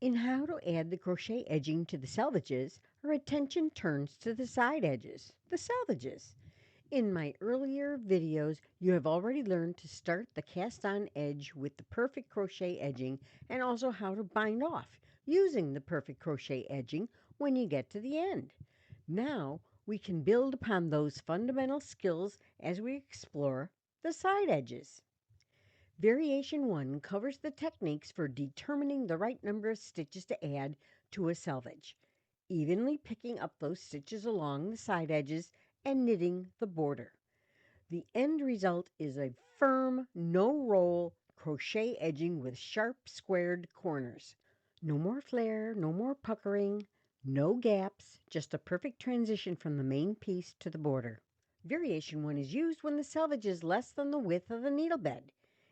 In how to add the crochet edging to the selvedges, our attention turns to the side edges, the selvedges. In my earlier videos, you have already learned to start the cast on edge with the perfect crochet edging and also how to bind off using the perfect crochet edging when you get to the end. Now we can build upon those fundamental skills as we explore the side edges. Variation 1 covers the techniques for determining the right number of stitches to add to a selvage, evenly picking up those stitches along the side edges and knitting the border. The end result is a firm, no roll crochet edging with sharp squared corners. No more flare, no more puckering, no gaps, just a perfect transition from the main piece to the border. Variation 1 is used when the selvage is less than the width of the needle bed.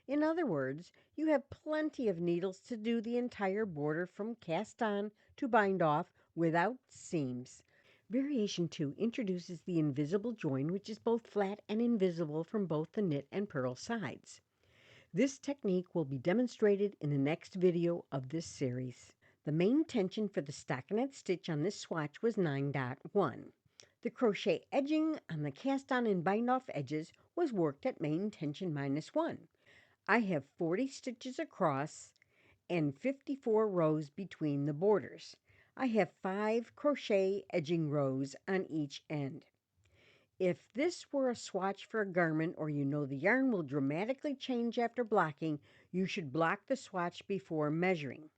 In other words, you have plenty of needles to do the entire border from cast on to bind off without seams. Variation 2 introduces the invisible join, which is both flat and invisible from both the knit and purl sides. This technique will be demonstrated in the next video of this series. The main tension for the stockinette stitch on this swatch was 9.1. The crochet edging on the cast on and bind off edges was worked at main tension -1. I have 40 stitches across and 54 rows between the borders. I have 5 crochet edging rows on each end. If this were a swatch for a garment or you know the yarn will dramatically change after blocking, you should block the swatch before measuring.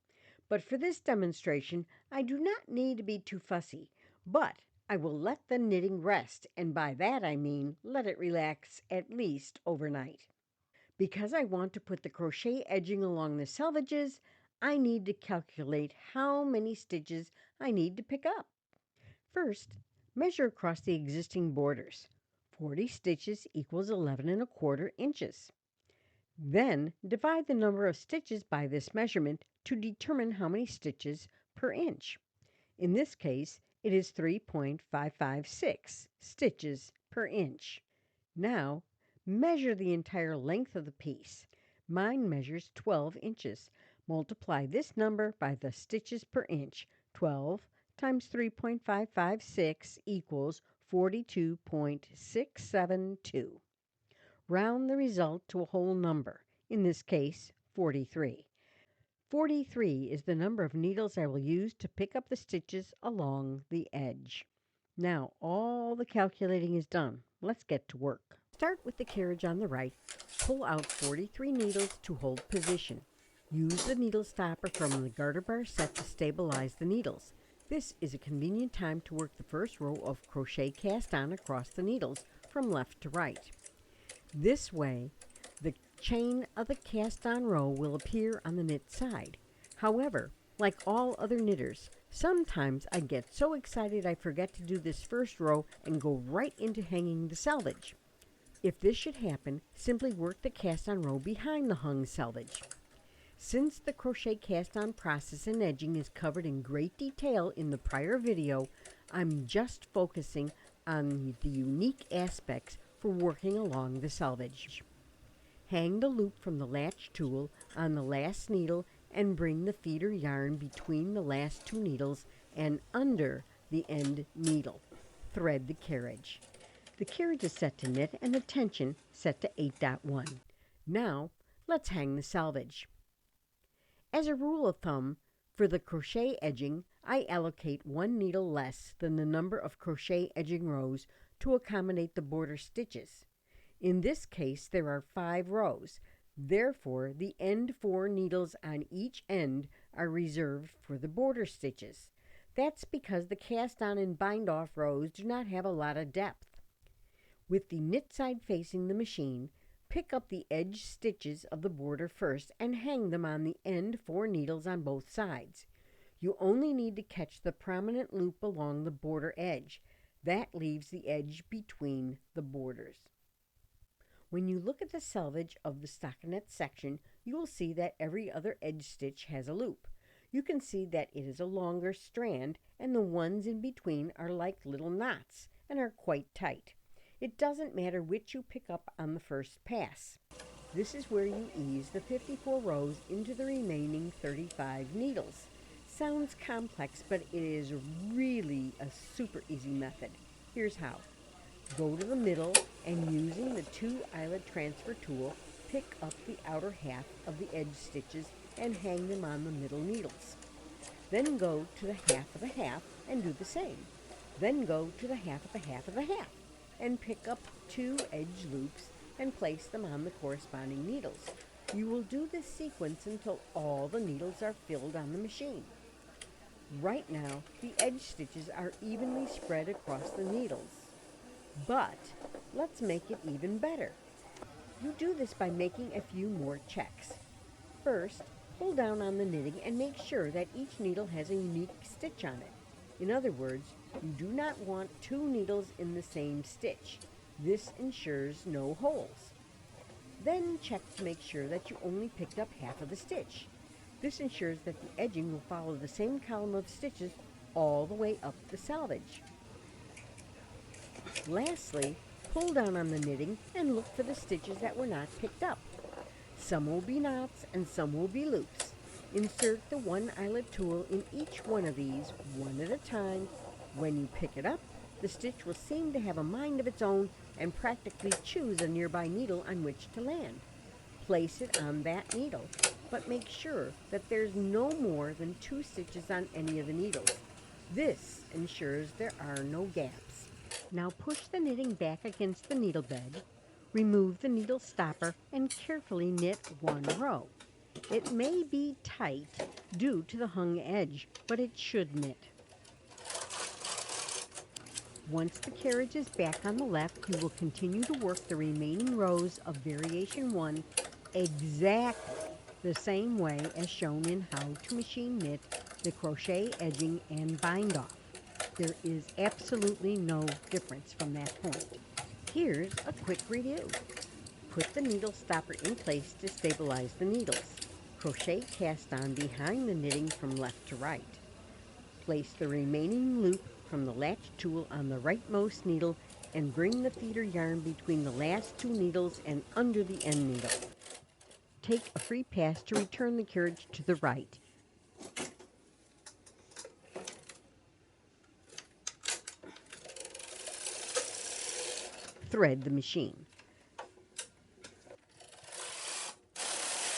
But for this demonstration, I do not need to be too fussy, but I will let the knitting rest, and by that I mean let it relax at least overnight. Because I want to put the crochet edging along the selvedges, I need to calculate how many stitches I need to pick up. First, measure across the existing borders. 40 stitches equals 11 1/4 inches. Then divide the number of stitches by this measurement to determine how many stitches per inch. In this case, it is 3.556 stitches per inch. Now, measure the entire length of the piece. Mine measures 12 inches. Multiply this number by the stitches per inch. 12 times 3.556 equals 42.672. Round the result to a whole number, in this case 43. 43 is the number of needles I will use to pick up the stitches along the edge. Now all the calculating is done. Let's get to work. Start with the carriage on the right. Pull out 43 needles to hold position. Use the needle stopper from the garter bar set to stabilize the needles. This is a convenient time to work the first row of crochet cast on across the needles from left to right. This way, the chain of the cast on row will appear on the knit side. However, like all other knitters, sometimes I get so excited I forget to do this first row and go right into hanging the selvage. If this should happen, simply work the cast on row behind the hung selvage. Since the crochet cast on process and edging is covered in great detail in the prior video, I'm just focusing on the unique aspects for working along the selvage. Hang the loop from the latch tool on the last needle and bring the feeder yarn between the last two needles and under the end needle. Thread the carriage. The carriage is set to knit and the tension set to 8.1. Now, let's hang the selvage. As a rule of thumb, for the crochet edging, I allocate one needle less than the number of crochet edging rows to accommodate the border stitches. In this case, there are 5 rows. Therefore, the end 4 needles on each end are reserved for the border stitches. That's because the cast on and bind off rows do not have a lot of depth. With the knit side facing the machine, pick up the edge stitches of the border first and hang them on the end 4 needles on both sides. You only need to catch the prominent loop along the border edge. That leaves the edge between the borders. When you look at the selvage of the stockinette section, you will see that every other edge stitch has a loop. You can see that it is a longer strand, and the ones in between are like little knots and are quite tight. It doesn't matter which you pick up on the first pass. This is where you ease the 54 rows into the remaining 35 needles. sounds complex, but it is really a super easy method. Here's how. Go to the middle and using the 2 eyelet transfer tool, pick up the outer half of the edge stitches and hang them on the middle needles. Then go to the half of the half and do the same. Then go to the half of the half of the half and pick up 2 edge loops and place them on the corresponding needles. You will do this sequence until all the needles are filled on the machine. Right now, the edge stitches are evenly spread across the needles. But let's make it even better. You do this by making a few more checks. First, pull down on the knitting and make sure that each needle has a unique stitch on it. In other words, you do not want 2 needles in the same stitch. This ensures no holes. Then check to make sure that you only picked up half of the stitch. This ensures that the edging will follow the same column of stitches all the way up the selvage. Lastly, pull down on the knitting and look for the stitches that were not picked up. Some will be knots and some will be loops. Insert the 1 eyelet tool in each one of these, one at a time. When you pick it up, the stitch will seem to have a mind of its own and practically choose a nearby needle on which to land. Place it on that needle, but make sure that there's no more than 2 stitches on any of the needles. This ensures there are no gaps. Now push the knitting back against the needle bed, remove the needle stopper, and carefully knit 1 row. It may be tight due to the hung edge, but it should knit. Once the carriage is back on the left, you will continue to work the remaining rows of variation 1 exactly the same way as shown in How to Machine Knit the Crochet Edging and Bind Off. There is absolutely no difference from that point. Here's a quick review. Put the needle stopper in place to stabilize the needles. Crochet cast on behind the knitting from left to right. Place the remaining loop from the latch tool on the rightmost needle and bring the feeder yarn between the last 2 needles and under the end needle. Take a free pass to return the carriage to the right. Thread the machine.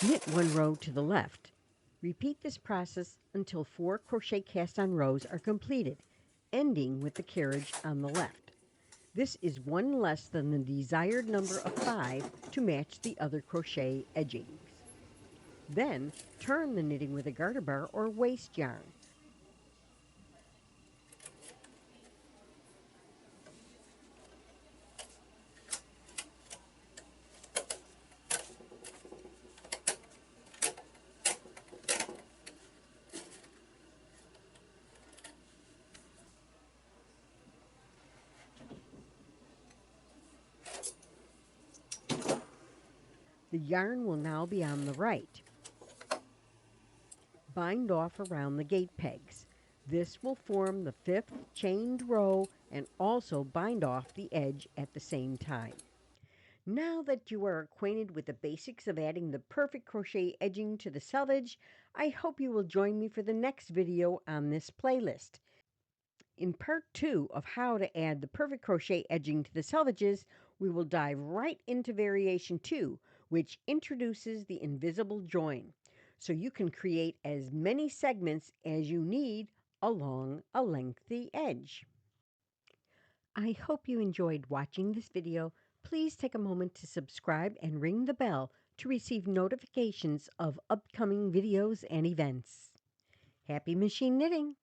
Knit 1 row to the left. Repeat this process until 4 crochet cast-on rows are completed, ending with the carriage on the left. This is 1 less than the desired number of 5 to match the other crochet edgings. Then turn the knitting with a garter bar or waste yarn. The yarn will now be on the right. Bind off around the gate pegs. This will form the 5th chained row and also bind off the edge at the same time. Now that you are acquainted with the basics of adding the perfect crochet edging to the selvage, I hope you will join me for the next video on this playlist. In part 2 of how to add the perfect crochet edging to the selvedges, we will dive right into variation 2, which introduces the invisible join, so you can create as many segments as you need along a lengthy edge. I hope you enjoyed watching this video. Please take a moment to subscribe and ring the bell to receive notifications of upcoming videos and events. Happy machine knitting!